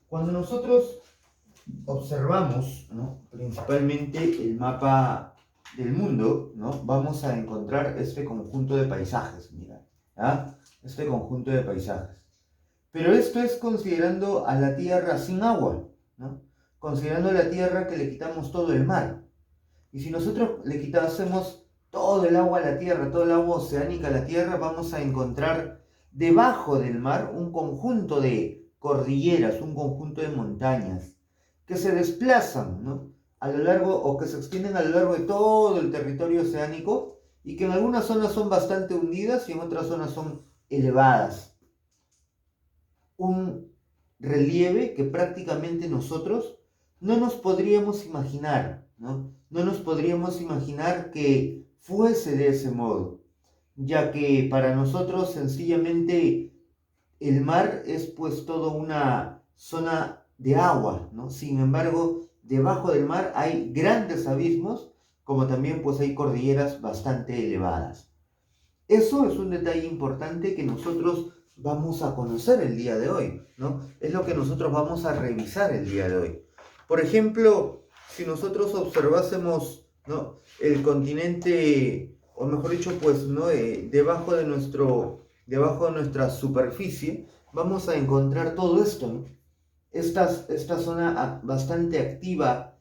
Cuando nosotros observamos, ¿no?, principalmente el mapa del mundo, ¿no?, vamos a encontrar este conjunto de paisajes, mira, ¿ah? Este conjunto de paisajes. Pero esto es considerando a la Tierra sin agua, ¿no? Considerando a la Tierra que le quitamos todo el mar. Y si nosotros le quitásemos todo el agua a la Tierra, todo el agua oceánica a la Tierra, vamos a encontrar debajo del mar un conjunto de cordilleras, un conjunto de montañas que se desplazan, ¿no?, a lo largo, o que se extienden a lo largo de todo el territorio oceánico, y que en algunas zonas son bastante hundidas y en otras zonas son elevadas. Un relieve que prácticamente nosotros no nos podríamos imaginar, ¿no? No nos podríamos imaginar que fuese de ese modo, ya que para nosotros sencillamente el mar es pues toda una zona de agua, ¿no? Sin embargo, debajo del mar hay grandes abismos, como también pues hay cordilleras bastante elevadas. Eso es un detalle importante que nosotros vamos a conocer el día de hoy, ¿no? Es lo que nosotros vamos a revisar el día de hoy. Por ejemplo, si nosotros observásemos, ¿no?, el continente, o mejor dicho, pues, ¿no?, debajo de nuestra superficie, vamos a encontrar todo esto, ¿no? Esta zona bastante activa,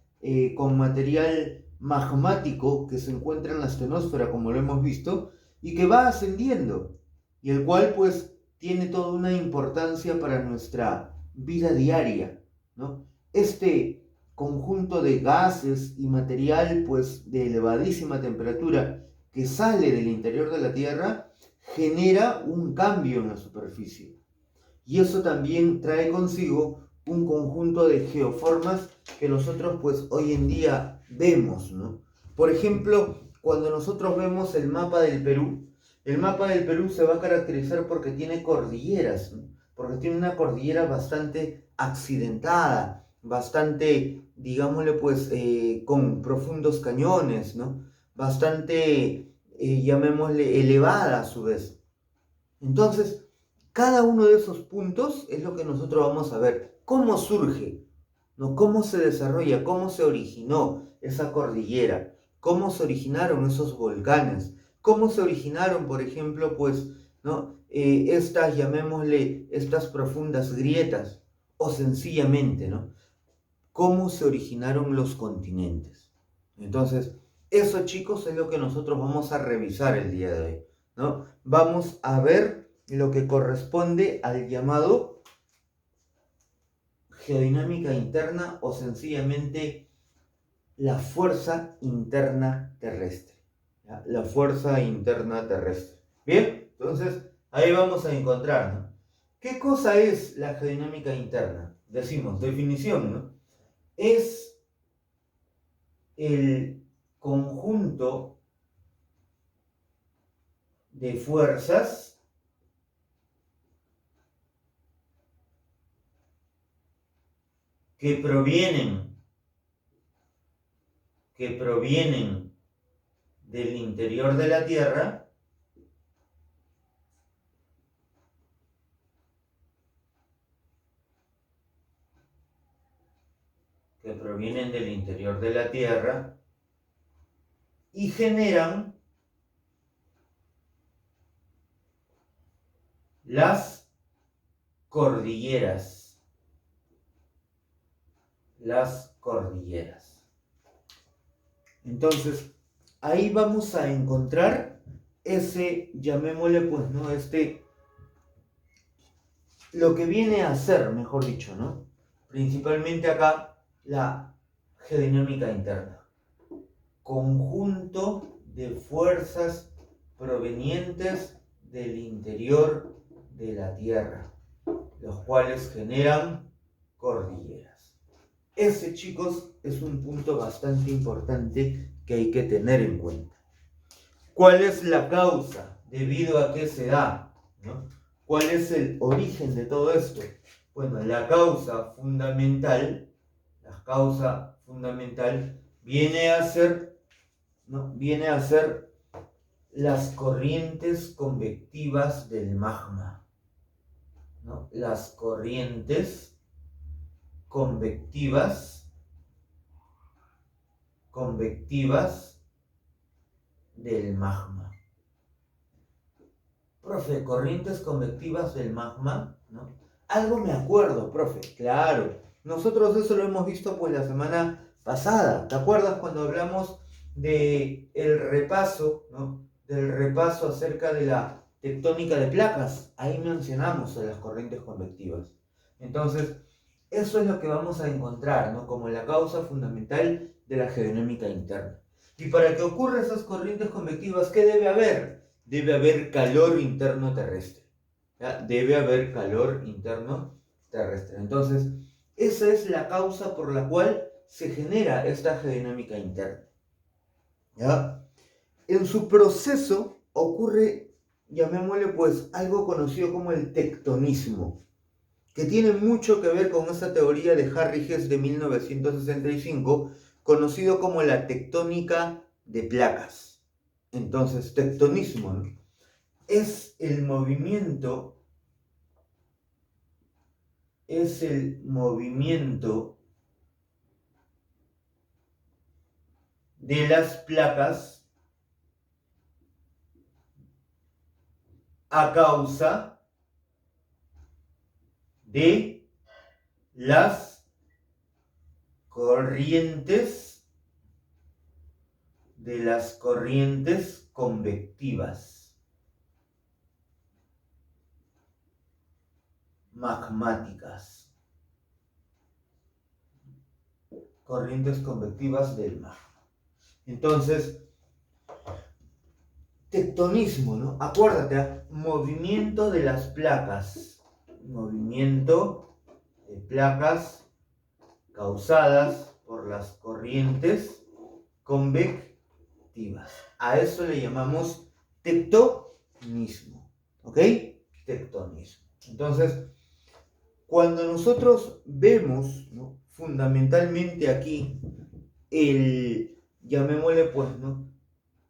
con material magmático que se encuentra en la astenosfera, como lo hemos visto, y que va ascendiendo, y el cual pues tiene toda una importancia para nuestra vida diaria, ¿no? Este conjunto de gases y material pues de elevadísima temperatura que sale del interior de la Tierra genera un cambio en la superficie, y eso también trae consigo un conjunto de geoformas que nosotros pues hoy en día vemos, ¿no? Por ejemplo, cuando nosotros vemos el mapa del Perú se va a caracterizar porque tiene cordilleras, ¿no? Porque tiene una cordillera bastante accidentada, bastante, digámosle pues, con profundos cañones, ¿no? Bastante, llamémosle, elevada a su vez. Entonces, cada uno de esos puntos es lo que nosotros vamos a ver. ¿Cómo surge? ¿No? ¿Cómo se desarrolla? ¿Cómo se originó esa cordillera? ¿Cómo se originaron esos volcanes? ¿Cómo se originaron, por ejemplo, pues, ¿no?, llamémosle, estas profundas grietas? O sencillamente, ¿no?, ¿cómo se originaron los continentes? Entonces, eso, chicos, es lo que nosotros vamos a revisar el día de hoy, ¿no? Vamos a ver lo que corresponde al llamado geodinámica interna, o sencillamente la fuerza interna terrestre, ¿ya? La fuerza interna terrestre. Bien, entonces ahí vamos a encontrar, ¿no?, ¿qué cosa es la geodinámica interna? Decimos, definición, ¿no? Es el conjunto de fuerzas que provienen del interior de la Tierra, y generan las cordilleras. Las cordilleras. Entonces, ahí vamos a encontrar ese, llamémosle pues, ¿no?, lo que viene a ser, mejor dicho, ¿no?, principalmente acá, la geodinámica interna. Conjunto de fuerzas provenientes del interior de la Tierra, los cuales generan cordilleras. Ese, chicos, es un punto bastante importante que hay que tener en cuenta. ¿Cuál es la causa? ¿Debido a qué se da? ¿No? ¿Cuál es el origen de todo esto? Bueno, la causa fundamental viene a ser, ¿no?, viene a ser las corrientes convectivas del magma, ¿no? Las corrientes convectivas del magma. Profe, corrientes convectivas del magma, ¿no? Algo me acuerdo, profe, claro. Nosotros eso lo hemos visto pues la semana pasada. ¿Te acuerdas cuando hablamos de el repaso, ¿no? Del repaso acerca de la tectónica de placas? Ahí mencionamos a las corrientes convectivas. Entonces, eso es lo que vamos a encontrar, ¿no? Como la causa fundamental de la geodinámica interna. Y para que ocurran esas corrientes convectivas, ¿qué debe haber? Debe haber calor interno terrestre. ¿Ya? Debe haber calor interno terrestre. Entonces, esa es la causa por la cual se genera esta geodinámica interna. ¿Ya? En su proceso ocurre, llamémosle pues, algo conocido como el tectonismo, que tiene mucho que ver con esa teoría de Harry Hess de 1965, conocido como la tectónica de placas. Entonces, tectonismo, ¿no? Es el movimiento de las placas a causa de las corrientes convectivas magmáticas. Corrientes convectivas del magma. Entonces, tectonismo, ¿no? Acuérdate, movimiento de las placas. Movimiento de placas causadas por las corrientes convectivas. A eso le llamamos tectonismo. ¿Ok? Tectonismo. Entonces, cuando nosotros vemos, ¿no? Fundamentalmente aquí llamémosle pues, ¿no?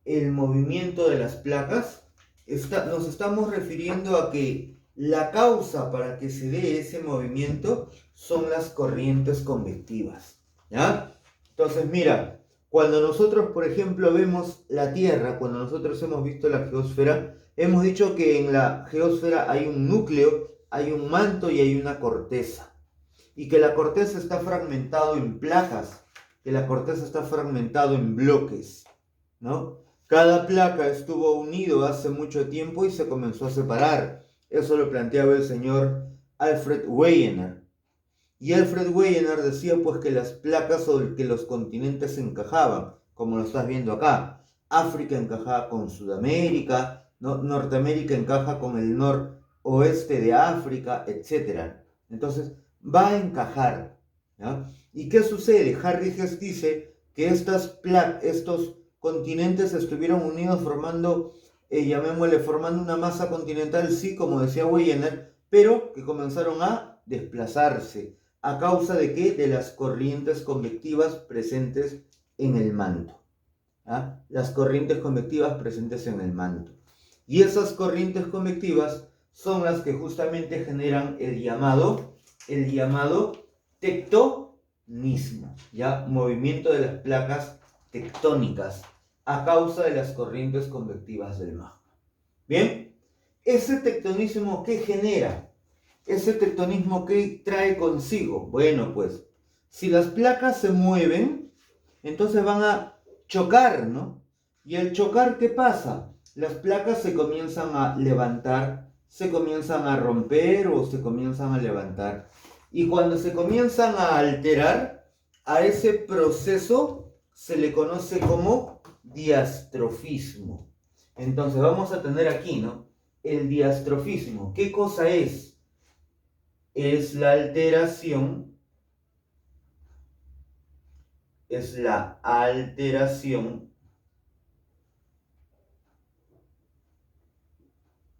El movimiento de las placas, nos estamos refiriendo a que la causa para que se dé ese movimiento son las corrientes convectivas, ¿ya? Entonces, mira, cuando nosotros, por ejemplo, vemos la Tierra, cuando nosotros hemos visto la geósfera, hemos dicho que en la geósfera hay un núcleo, hay un manto y hay una corteza, y que la corteza está fragmentado en placas, que la corteza está fragmentado en bloques, ¿no? Cada placa estuvo unido hace mucho tiempo y se comenzó a separar. Eso lo planteaba el señor Alfred Wegener. Y Alfred Wegener decía pues que las placas o que los continentes se encajaban, como lo estás viendo acá. África encajaba con Sudamérica, ¿no? Norteamérica encaja con el noroeste de África, etc. Entonces va a encajar, ¿ya? ¿Y qué sucede? Harry Hess dice que estos continentes estuvieron unidos formando, formando una masa continental, sí, como decía Wegener, pero que comenzaron a desplazarse. ¿A causa de qué? De las corrientes convectivas presentes en el manto. ¿Ah? Las corrientes convectivas presentes en el manto. Y esas corrientes convectivas son las que justamente generan el llamado tectonismo, ¿ya? Movimiento de las placas tectónicas a causa de las corrientes convectivas del magma. Bien, ese tectonismo, ¿qué genera? Ese tectonismo, ¿qué trae consigo? Bueno, pues, si las placas se mueven, entonces van a chocar, ¿no? Y al chocar, ¿qué pasa? Las placas se comienzan a levantar, se comienzan a romper o se comienzan a levantar. Y cuando se comienzan a alterar, a ese proceso se le conoce como diastrofismo. Entonces vamos a tener aquí, ¿no? El diastrofismo. ¿Qué cosa es? Es la alteración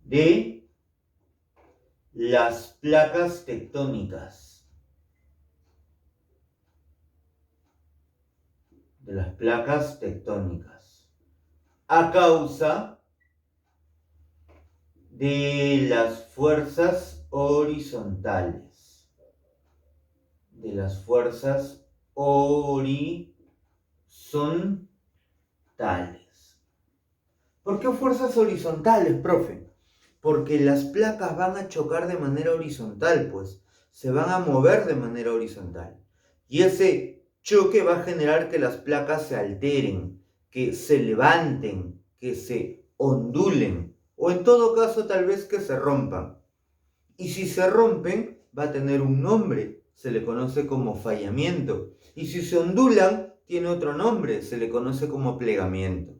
de las placas tectónicas. A causa de las fuerzas horizontales. de las fuerzas horizontales. ¿Por qué fuerzas horizontales, profe? Porque las placas van a chocar de manera horizontal, pues se van a mover de manera horizontal. Y ese choque va a generar que las placas se alteren, que se levanten, que se ondulen, o en todo caso tal vez que se rompan. Y si se rompen, va a tener un nombre, se le conoce como fallamiento. Y si se ondulan, tiene otro nombre, se le conoce como plegamiento.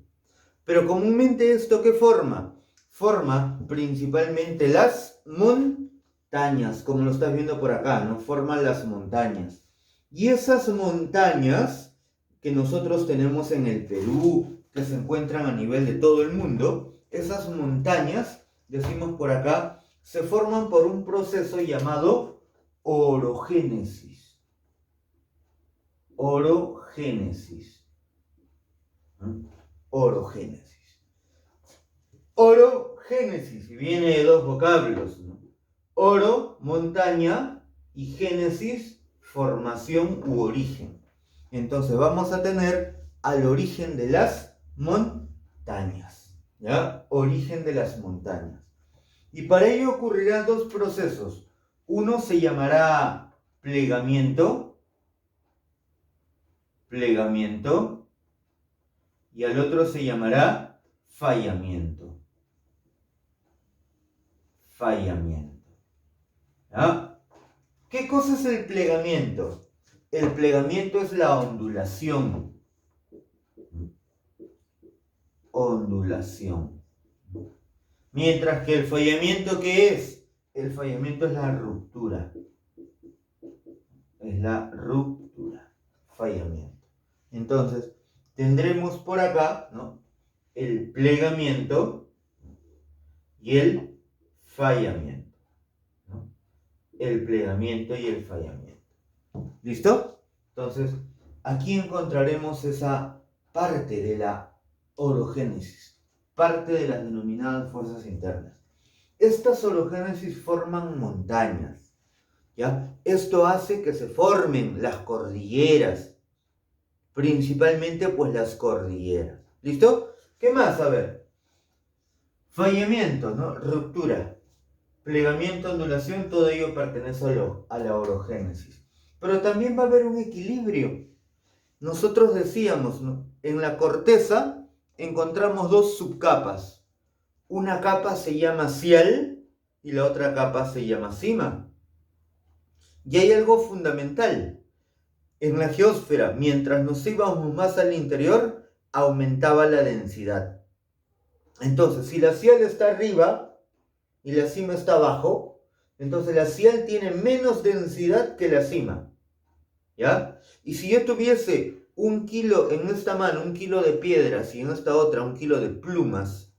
Pero comúnmente ¿esto qué forma? Forma principalmente las montañas, como lo estás viendo por acá, ¿no? Forman las montañas. Y esas montañas que nosotros tenemos en el Perú, que se encuentran a nivel de todo el mundo, esas montañas, decimos por acá, se forman por un proceso llamado orogénesis. Orogénesis. Orogénesis. Orogénesis, y viene de dos vocablos, ¿no? Oro, montaña, y génesis, formación u origen. Entonces vamos a tener al origen de las montañas, ¿ya? Origen de las montañas. Y para ello ocurrirán dos procesos. Uno se llamará plegamiento, y al otro se llamará fallamiento. ¿Ya? ¿Qué cosa es el plegamiento? El plegamiento es la ondulación. Mientras que el fallamiento, ¿qué es? El fallamiento es la ruptura. Fallamiento. Entonces, tendremos por acá, ¿no?, el plegamiento y el fallamiento, ¿no? El plegamiento y el fallamiento. ¿Listo? Entonces, aquí encontraremos esa parte de la orogénesis, parte de las denominadas fuerzas internas. Estas orogénesis forman montañas, ¿ya? Esto hace que se formen las cordilleras, principalmente pues las cordilleras. ¿Listo? ¿Qué más? A ver. Fallamiento, ¿no? Ruptura. Plegamiento, ondulación, todo ello pertenece a la orogénesis. Pero también va a haber un equilibrio. Nosotros decíamos, ¿no?, en la corteza encontramos dos subcapas. Una capa se llama cial y la otra capa se llama cima. Y hay algo fundamental. En la geósfera, mientras nos íbamos más al interior, aumentaba la densidad. Entonces, si la cial está arriba y la cima está abajo, entonces la cial tiene menos densidad que la cima, ¿ya? Y si yo tuviese 1 kilo en esta mano, 1 kilo de piedras, y en esta otra 1 kilo de plumas,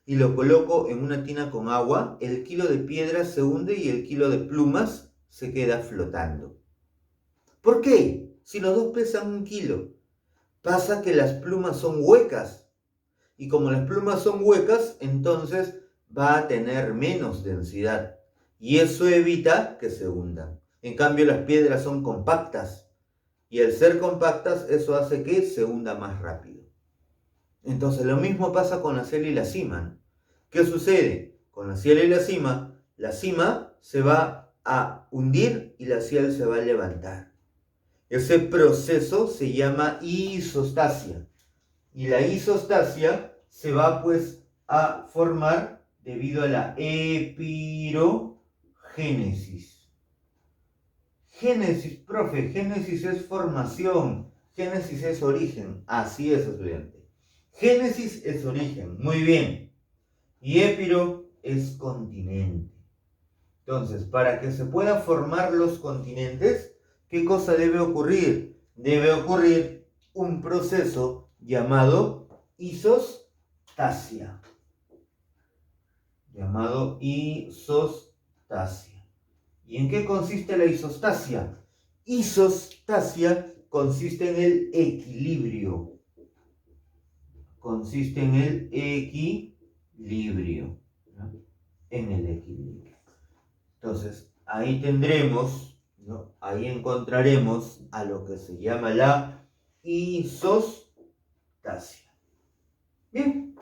y lo coloco en una tina con agua, el kilo de piedras se hunde y el kilo de plumas se queda flotando. ¿Por qué? Si los dos pesan 1 kilo. Pasa que las plumas son huecas. Y como las plumas son huecas, entonces va a tener menos densidad. Y eso evita que se hundan. En cambio, las piedras son compactas. Y al ser compactas, eso hace que se hunda más rápido. Entonces, lo mismo pasa con la ciel y la cima. ¿Qué sucede? Con la ciel y la cima se va a hundir y la ciel se va a levantar. Ese proceso se llama isostasia. Y la isostasia se va pues a formar debido a la epirogénesis. Génesis, profe, génesis es formación, génesis es origen. Así es, estudiante. Génesis es origen, muy bien. Y épiro es continente. Entonces, para que se puedan formar los continentes, ¿qué cosa debe ocurrir? Debe ocurrir un proceso llamado isostasia. ¿Y en qué consiste la isostasia? Isostasia consiste en el equilibrio. En el equilibrio. Entonces, ahí tendremos, ¿no? Ahí encontraremos a lo que se llama la isostasia. Bien,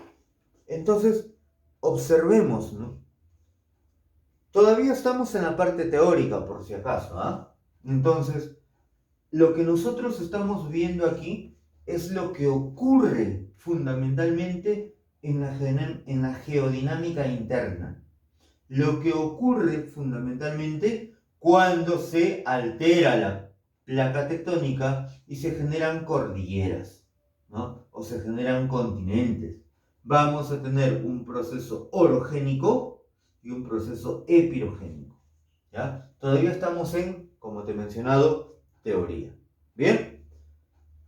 entonces observemos, ¿no? Todavía estamos en la parte teórica, por si acaso, ¿ah? Entonces, lo que nosotros estamos viendo aquí es lo que ocurre fundamentalmente en la geodinámica interna. Lo que ocurre fundamentalmente cuando se altera la placa tectónica y se generan cordilleras, ¿no? O se generan continentes. Vamos a tener un proceso orogénico y un proceso epirogénico, ¿ya? Todavía estamos en, como te he mencionado, teoría. ¿Bien?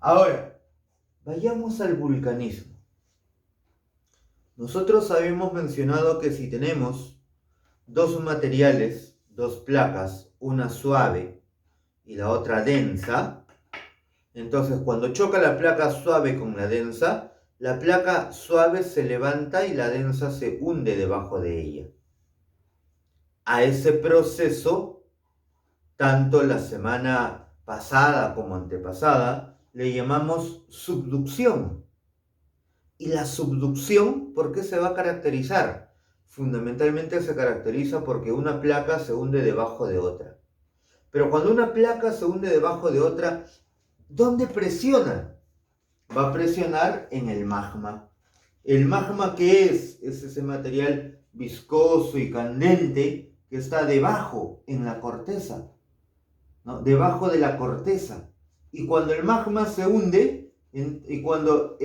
Ahora, vayamos al vulcanismo. Nosotros habíamos mencionado que si tenemos dos materiales, dos placas, una suave y la otra densa, entonces cuando choca la placa suave con la densa, la placa suave se levanta y la densa se hunde debajo de ella. A ese proceso, tanto la semana pasada como antepasada, le llamamos subducción. Y la subducción, ¿por qué se va a caracterizar? Fundamentalmente se caracteriza porque una placa se hunde debajo de otra. Pero cuando una placa se hunde debajo de otra, ¿dónde presiona? Va a presionar en el magma. ¿El magma qué es? Es ese material viscoso y candente que está debajo, en la corteza, ¿no? Debajo de la corteza. Y cuando el magma se hunde, y cuando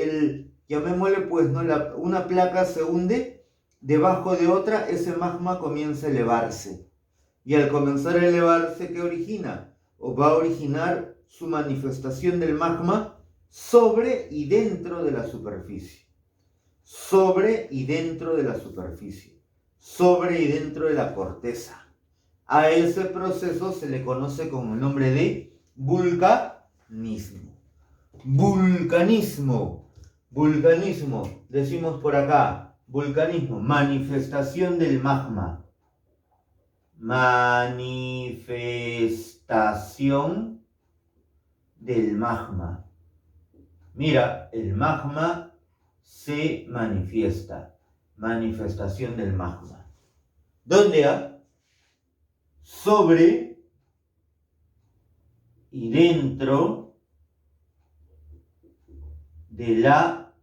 llamémosle pues, ¿no? Una placa se hunde debajo de otra, ese magma comienza a elevarse. Y al comenzar a elevarse, ¿qué origina? O va a originar su manifestación del magma sobre y dentro de la superficie. Sobre y dentro de la superficie. Sobre y dentro de la corteza. A ese proceso se le conoce con el nombre de vulcanismo. Vulcanismo. Vulcanismo. Decimos por acá. Vulcanismo. Manifestación del magma. Manifestación del magma. Mira, el magma se manifiesta. Manifestación del magma. ¿Dónde hay? Sobre y dentro de la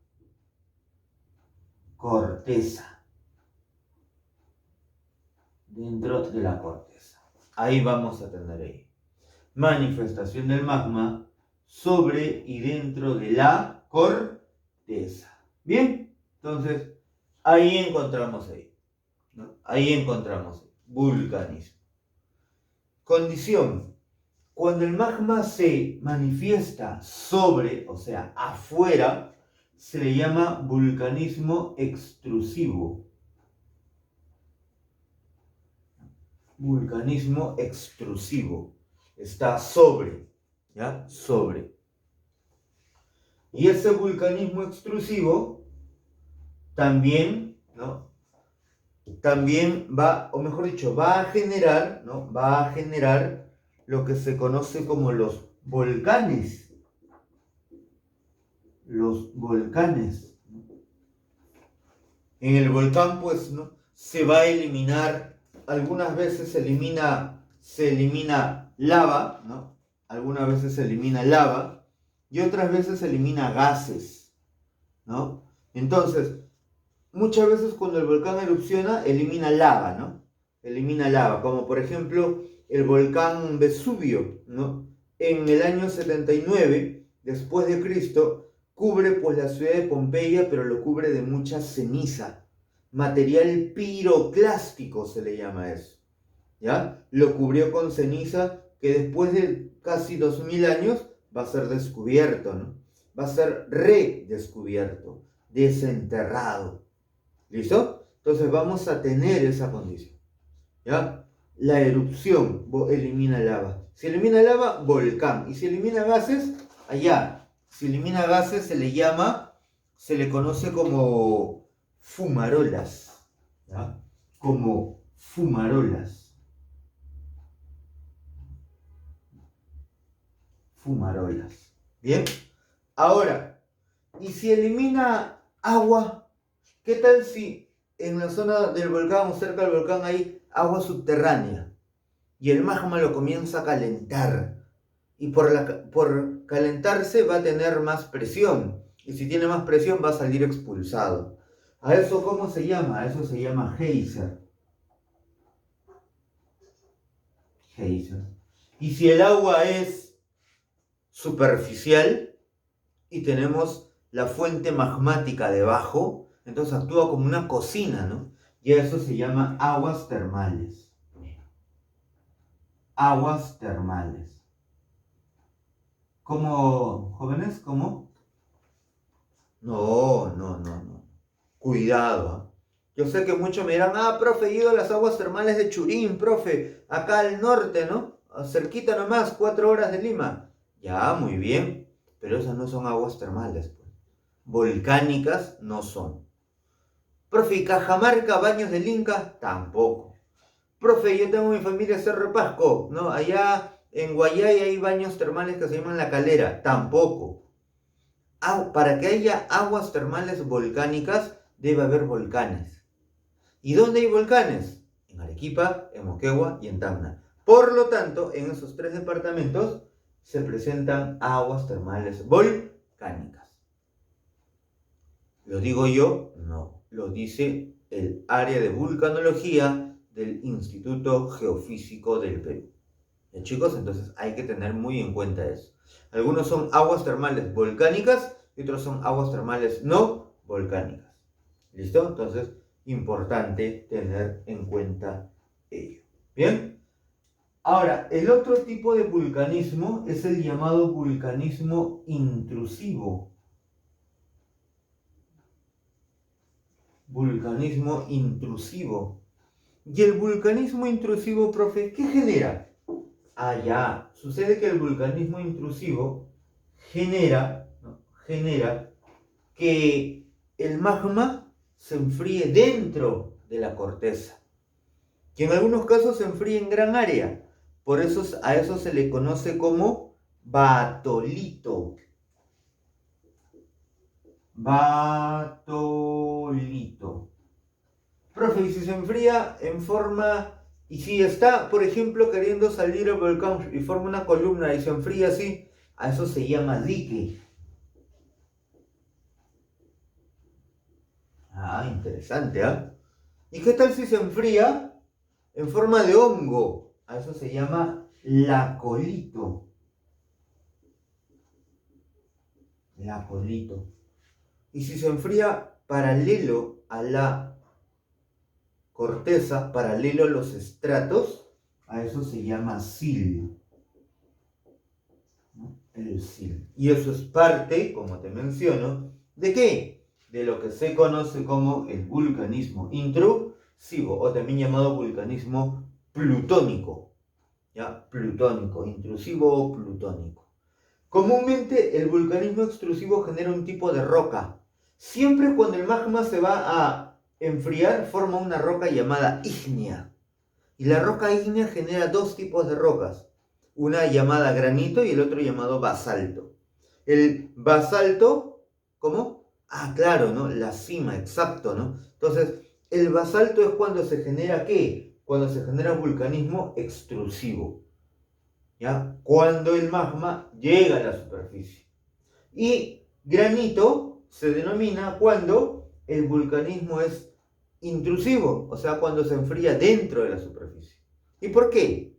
corteza. Dentro de la corteza. Ahí vamos a tener ahí. Manifestación del magma sobre y dentro de la corteza. Bien, entonces ahí encontramos ahí, ¿no? Ahí encontramos vulcanismo. Condición. Cuando el magma se manifiesta sobre, o sea, afuera, se le llama vulcanismo extrusivo. Vulcanismo extrusivo. Está sobre, ¿ya? Sobre. Y ese vulcanismo extrusivo también, ¿no? También va, o mejor dicho, va a generar, ¿no? Va a generar lo que se conoce como los volcanes. Los volcanes. En el volcán, pues, ¿no? Se va a eliminar, algunas veces se elimina lava, ¿no? Algunas veces se elimina lava y otras veces se elimina gases, ¿no? Entonces, muchas veces cuando el volcán erupciona, elimina lava, ¿no? Elimina lava, como por ejemplo el volcán Vesubio, ¿no? En el año 79 después de Cristo, cubre pues la ciudad de Pompeya, pero lo cubre de mucha ceniza. Material piroclástico se le llama eso, ¿ya? Lo cubrió con ceniza que después de casi 2000 años va a ser descubierto, ¿no? Va a ser redescubierto, desenterrado. ¿Listo? Entonces vamos a tener esa condición, ¿ya? La erupción elimina lava. Si elimina lava, volcán. Y si elimina gases, allá. Si elimina gases se le conoce como fumarolas, ¿ya? Como fumarolas. fumarolas. Bien, ahora, ¿y si elimina agua? ¿Qué tal si en la zona del volcán o cerca del volcán hay agua subterránea y el magma lo comienza a calentar? Y por calentarse va a tener más presión. Y si tiene más presión va a salir expulsado. ¿A eso cómo se llama? A eso se llama geyser. Geyser. Y si el agua es superficial y tenemos la fuente magmática debajo, entonces actúa como una cocina, ¿no? Y a eso se llama aguas termales. Aguas termales. ¿Cómo, jóvenes? ¿Cómo? No. Cuidado. Yo sé que muchos me dirán, profe, he ido a las aguas termales de Churín, profe, acá al norte, ¿no? Cerquita nomás, 4 horas de Lima. Ya, muy bien, pero esas no son aguas termales, pues. Volcánicas no son. Profe, ¿y Cajamarca, baños del Inca? Tampoco. Profe, yo tengo mi familia Cerro Pasco, ¿no? Allá en Guayay hay baños termales que se llaman La Calera. Tampoco. Para que haya aguas termales volcánicas, debe haber volcanes. ¿Y dónde hay volcanes? En Arequipa, en Moquegua y en Tacna. Por lo tanto, en esos 3 departamentos se presentan aguas termales volcánicas. ¿Lo digo yo? No. Lo dice el área de vulcanología del Instituto Geofísico del Perú. Chicos, entonces hay que tener muy en cuenta eso. Algunos son aguas termales volcánicas y otros son aguas termales no volcánicas. ¿Listo? Entonces, importante tener en cuenta ello. ¿Bien? Ahora, el otro tipo de vulcanismo es el llamado vulcanismo intrusivo. Vulcanismo intrusivo. ¿Y el vulcanismo intrusivo, profe, qué genera? Ya, sucede que el vulcanismo intrusivo genera que el magma se enfríe dentro de la corteza, que en algunos casos se enfríe en gran área. Por eso a eso se le conoce como batolito. Batolito. Profe, ¿y si se enfría en forma... Y si está, por ejemplo, queriendo salir el volcán y forma una columna y se enfría así, a eso se llama dique. Interesante, ¿ah? ¿Y qué tal si se enfría en forma de hongo? A eso se llama lacolito. Lacolito. Y si se enfría paralelo a la corteza, paralelo a los estratos, a eso se llama sil. El sil. Y eso es parte, como te menciono, ¿de qué? De lo que se conoce como el vulcanismo intrusivo, o también llamado vulcanismo plutónico. ¿Ya? Plutónico, intrusivo o plutónico. Comúnmente el vulcanismo extrusivo genera un tipo de roca. Siempre cuando el magma se va a enfriar, forma una roca llamada ígnea. Y la roca ígnea genera 2 tipos de rocas. Una llamada granito y el otro llamado basalto. El basalto, ¿cómo? Claro, ¿no? La cima, exacto, ¿no? Entonces, el basalto es cuando se genera, ¿qué? Cuando se genera un vulcanismo extrusivo. ¿Ya? Cuando el magma llega a la superficie. Y granito se denomina cuando el vulcanismo es intrusivo, o sea, cuando se enfría dentro de la superficie. ¿Y por qué?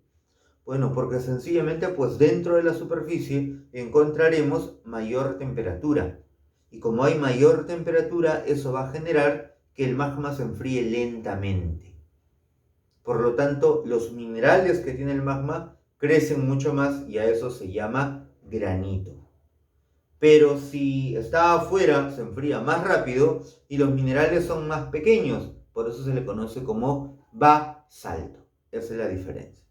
Bueno, porque sencillamente pues dentro de la superficie encontraremos mayor temperatura. Y como hay mayor temperatura, eso va a generar que el magma se enfríe lentamente. Por lo tanto, los minerales que tiene el magma crecen mucho más y a eso se llama granito. Pero si está afuera, se enfría más rápido y los minerales son más pequeños. Por eso se le conoce como basalto. Esa es la diferencia.